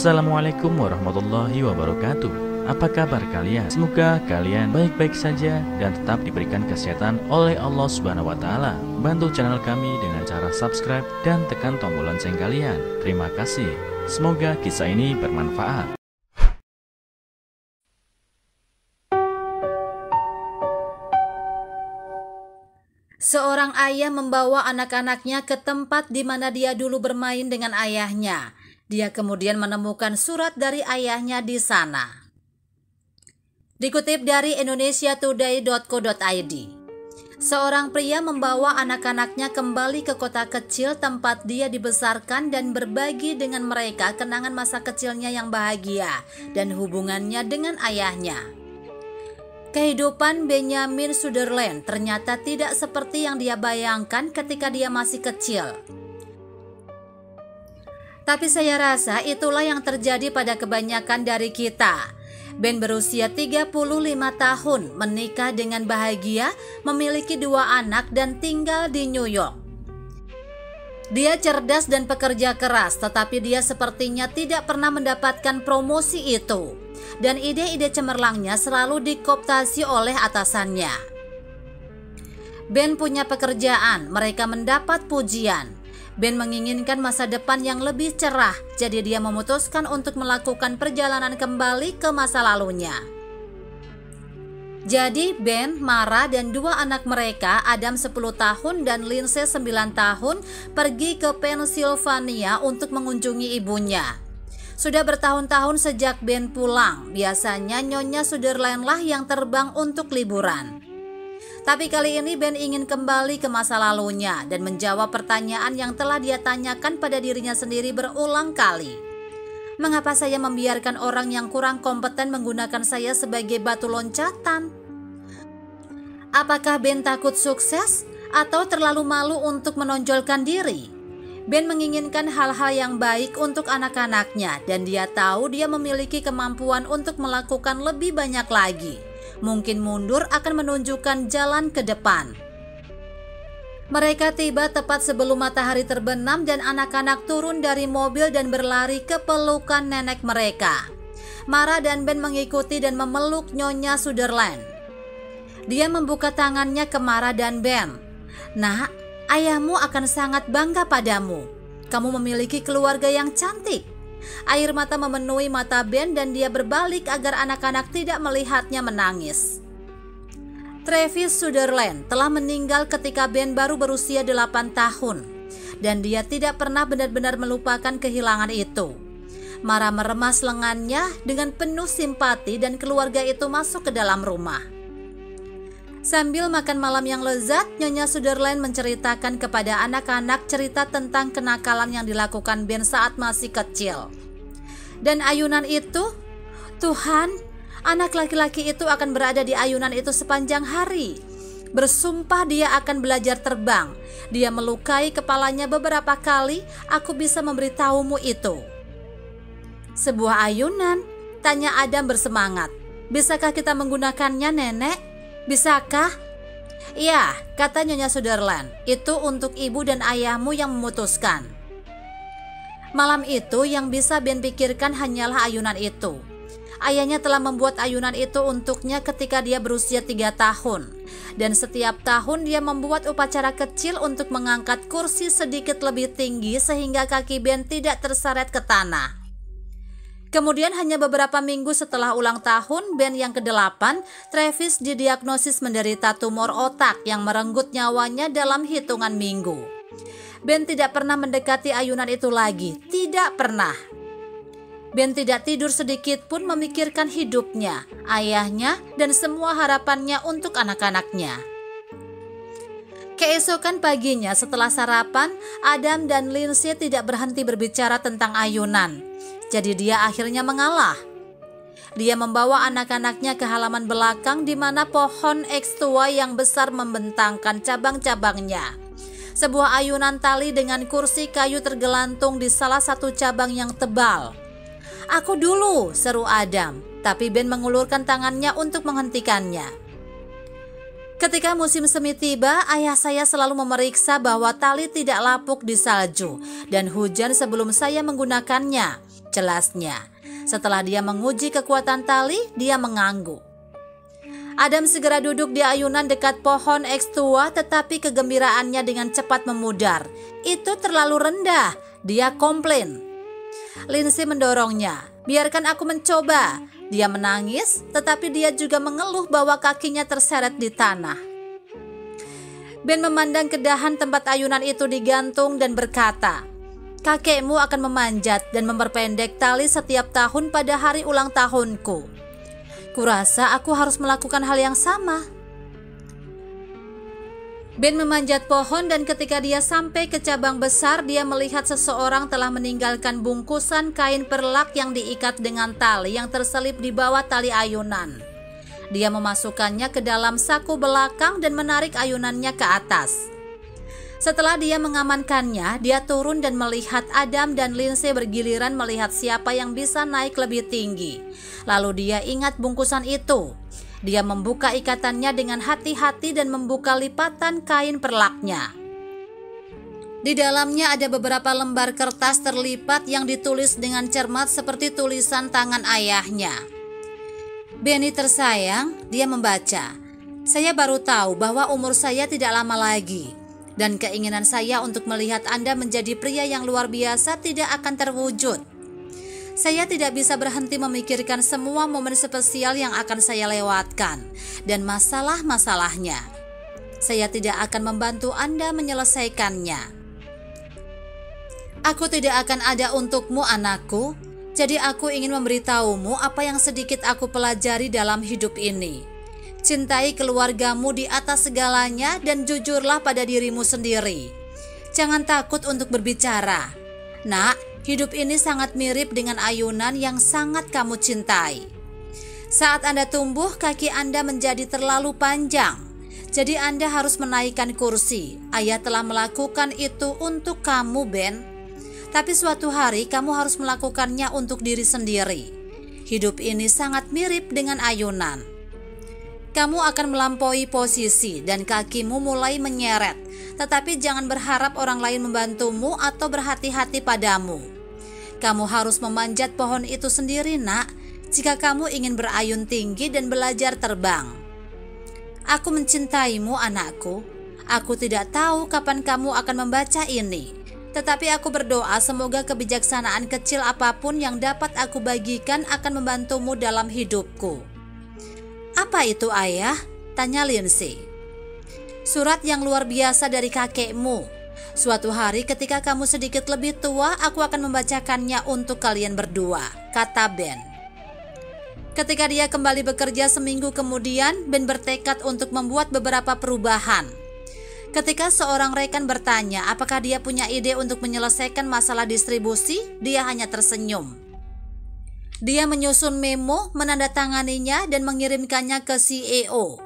Assalamualaikum warahmatullahi wabarakatuh. Apa kabar kalian? Semoga kalian baik-baik saja dan tetap diberikan kesehatan oleh Allah Subhanahu wa Ta'ala. Bantu channel kami dengan cara subscribe dan tekan tombol lonceng kalian. Terima kasih. Semoga kisah ini bermanfaat. Seorang ayah membawa anak-anaknya ke tempat di mana dia dulu bermain dengan ayahnya. Dia kemudian menemukan surat dari ayahnya di sana. Dikutip dari indonesiatoday.co.id, seorang pria membawa anak-anaknya kembali ke kota kecil tempat dia dibesarkan dan berbagi dengan mereka kenangan masa kecilnya yang bahagia dan hubungannya dengan ayahnya. Kehidupan Benjamin Sutherland ternyata tidak seperti yang dia bayangkan ketika dia masih kecil. Tapi saya rasa itulah yang terjadi pada kebanyakan dari kita. Ben berusia 35 tahun, menikah dengan bahagia, memiliki 2 anak dan tinggal di New York. Dia cerdas dan pekerja keras, tetapi dia sepertinya tidak pernah mendapatkan promosi itu. Dan ide-ide cemerlangnya selalu dikooptasi oleh atasannya. Ben punya pekerjaan, mereka mendapat pujian. Ben menginginkan masa depan yang lebih cerah, jadi dia memutuskan untuk melakukan perjalanan kembali ke masa lalunya. Jadi Ben, Mara, dan 2 anak mereka, Adam 10 tahun dan Lindsay 9 tahun, pergi ke Pennsylvania untuk mengunjungi ibunya. Sudah bertahun-tahun sejak Ben pulang, biasanya Nyonya Sutherland lah yang terbang untuk liburan. Tapi kali ini Ben ingin kembali ke masa lalunya dan menjawab pertanyaan yang telah dia tanyakan pada dirinya sendiri berulang kali. Mengapa saya membiarkan orang yang kurang kompeten menggunakan saya sebagai batu loncatan? Apakah Ben takut sukses atau terlalu malu untuk menonjolkan diri? Ben menginginkan hal-hal yang baik untuk anak-anaknya dan dia tahu dia memiliki kemampuan untuk melakukan lebih banyak lagi. Mungkin mundur akan menunjukkan jalan ke depan. Mereka tiba tepat sebelum matahari terbenam dan anak-anak turun dari mobil dan berlari ke pelukan nenek mereka. Mara dan Ben mengikuti dan memeluk Nyonya Sutherland. Dia membuka tangannya ke Mara dan Ben. "Nak, ayahmu akan sangat bangga padamu. Kamu memiliki keluarga yang cantik." Air mata memenuhi mata Ben dan dia berbalik agar anak-anak tidak melihatnya menangis. Travis Sutherland telah meninggal ketika Ben baru berusia 8 tahun dan dia tidak pernah benar-benar melupakan kehilangan itu. Mara meremas lengannya dengan penuh simpati dan keluarga itu masuk ke dalam rumah. Sambil makan malam yang lezat, Nyonya Sutherland menceritakan kepada anak-anak cerita tentang kenakalan yang dilakukan Ben saat masih kecil. Dan ayunan itu, Tuhan, anak laki-laki itu akan berada di ayunan itu sepanjang hari. Bersumpah dia akan belajar terbang. Dia melukai kepalanya beberapa kali, aku bisa memberitahumu itu. "Sebuah ayunan?" tanya Adam bersemangat. "Bisakah kita menggunakannya, Nenek? Bisakah?" "Iya," kata Nyonya Sutherland, "itu untuk ibu dan ayahmu yang memutuskan." Malam itu yang bisa Ben pikirkan hanyalah ayunan itu. Ayahnya telah membuat ayunan itu untuknya ketika dia berusia 3 tahun. Dan setiap tahun dia membuat upacara kecil untuk mengangkat kursi sedikit lebih tinggi sehingga kaki Ben tidak terseret ke tanah. Kemudian hanya beberapa minggu setelah ulang tahun Ben yang ke-8, Travis didiagnosis menderita tumor otak yang merenggut nyawanya dalam hitungan minggu. Ben tidak pernah mendekati ayunan itu lagi, tidak pernah. Ben tidak tidur sedikit pun memikirkan hidupnya, ayahnya, dan semua harapannya untuk anak-anaknya. Keesokan paginya setelah sarapan, Adam dan Lindsay tidak berhenti berbicara tentang ayunan. Jadi dia akhirnya mengalah. Dia membawa anak-anaknya ke halaman belakang di mana pohon eks tua yang besar membentangkan cabang-cabangnya. Sebuah ayunan tali dengan kursi kayu tergelantung di salah satu cabang yang tebal. "Aku dulu," seru Adam, tapi Ben mengulurkan tangannya untuk menghentikannya. Ketika musim semi tiba, ayah saya selalu memeriksa bahwa tali tidak lapuk di salju dan hujan sebelum saya menggunakannya. jelasnya. Setelah dia menguji kekuatan tali, dia mengangguk. Adam segera duduk di ayunan dekat pohon eks tua, tetapi kegembiraannya dengan cepat memudar. Itu terlalu rendah, dia komplain. Lindsay mendorongnya, biarkan aku mencoba. Dia menangis, tetapi dia juga mengeluh bahwa kakinya terseret di tanah. Ben memandang ke dahan tempat ayunan itu digantung dan berkata, kakekmu akan memanjat dan memperpendek tali setiap tahun pada hari ulang tahunku. Kurasa aku harus melakukan hal yang sama. Ben memanjat pohon dan ketika dia sampai ke cabang besar, dia melihat seseorang telah meninggalkan bungkusan kain perlak yang diikat dengan tali yang terselip di bawah tali ayunan. Dia memasukkannya ke dalam saku belakang dan menarik ayunannya ke atas. Setelah dia mengamankannya, dia turun dan melihat Adam dan Lindsay bergiliran melihat siapa yang bisa naik lebih tinggi. Lalu dia ingat bungkusan itu. Dia membuka ikatannya dengan hati-hati dan membuka lipatan kain perlaknya. Di dalamnya ada beberapa lembar kertas terlipat yang ditulis dengan cermat seperti tulisan tangan ayahnya. Benny tersayang, dia membaca. Saya baru tahu bahwa umur saya tidak lama lagi. Dan keinginan saya untuk melihat Anda menjadi pria yang luar biasa tidak akan terwujud. Saya tidak bisa berhenti memikirkan semua momen spesial yang akan saya lewatkan dan masalah-masalahnya. Saya tidak akan membantu Anda menyelesaikannya. Aku tidak akan ada untukmu, anakku. Jadi aku ingin memberitahumu apa yang sedikit aku pelajari dalam hidup ini. Cintai keluargamu di atas segalanya dan jujurlah pada dirimu sendiri. Jangan takut untuk berbicara. Nak, hidup ini sangat mirip dengan ayunan yang sangat kamu cintai. Saat Anda tumbuh, kaki Anda menjadi terlalu panjang. Jadi Anda harus menaikkan kursi. Ayah telah melakukan itu untuk kamu, Ben. Tapi suatu hari kamu harus melakukannya untuk diri sendiri. Hidup ini sangat mirip dengan ayunan. Kamu akan melampaui posisi dan kakimu mulai menyeret, tetapi jangan berharap orang lain membantumu atau berhati-hati padamu. Kamu harus memanjat pohon itu sendiri, nak, jika kamu ingin berayun tinggi dan belajar terbang. Aku mencintaimu, anakku. Aku tidak tahu kapan kamu akan membaca ini, tetapi aku berdoa semoga kebijaksanaan kecil apapun yang dapat aku bagikan akan membantumu dalam hidupku. Apa itu, ayah? Tanya Lindsay. Surat yang luar biasa dari kakekmu. Suatu hari ketika kamu sedikit lebih tua, aku akan membacakannya untuk kalian berdua, kata Ben. Ketika dia kembali bekerja seminggu kemudian, Ben bertekad untuk membuat beberapa perubahan. Ketika seorang rekan bertanya apakah dia punya ide untuk menyelesaikan masalah distribusi, dia hanya tersenyum. Dia menyusun memo, menandatanganinya dan mengirimkannya ke CEO.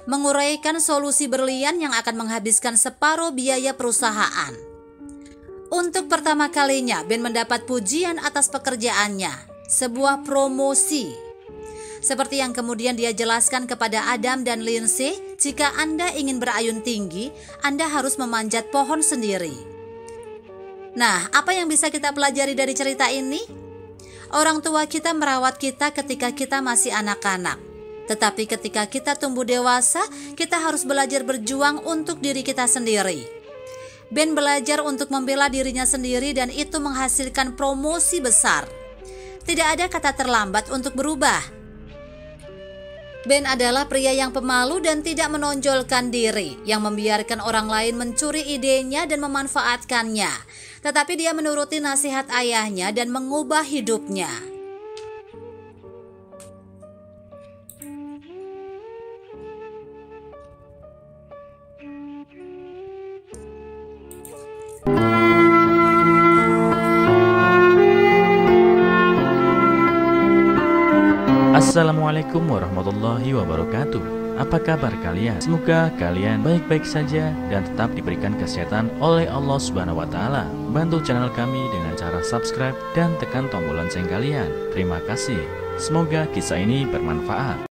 Menguraikan solusi berlian yang akan menghabiskan separuh biaya perusahaan. Untuk pertama kalinya, Ben mendapat pujian atas pekerjaannya, sebuah promosi. Seperti yang kemudian dia jelaskan kepada Adam dan Lindsay, jika Anda ingin berayun tinggi, Anda harus memanjat pohon sendiri. Nah, apa yang bisa kita pelajari dari cerita ini? Orang tua kita merawat kita ketika kita masih anak-anak. Tetapi ketika kita tumbuh dewasa, kita harus belajar berjuang untuk diri kita sendiri. Ben belajar untuk membela dirinya sendiri dan itu menghasilkan promosi besar. Tidak ada kata terlambat untuk berubah. Ben adalah pria yang pemalu dan tidak menonjolkan diri, yang membiarkan orang lain mencuri idenya dan memanfaatkannya. Tetapi dia menuruti nasihat ayahnya dan mengubah hidupnya. Assalamualaikum warahmatullahi wabarakatuh. Apa kabar kalian? Semoga kalian baik-baik saja dan tetap diberikan kesehatan oleh Allah Subhanahu wa Ta'ala. Bantu channel kami dengan cara subscribe dan tekan tombol lonceng kalian. Terima kasih. Semoga kisah ini bermanfaat.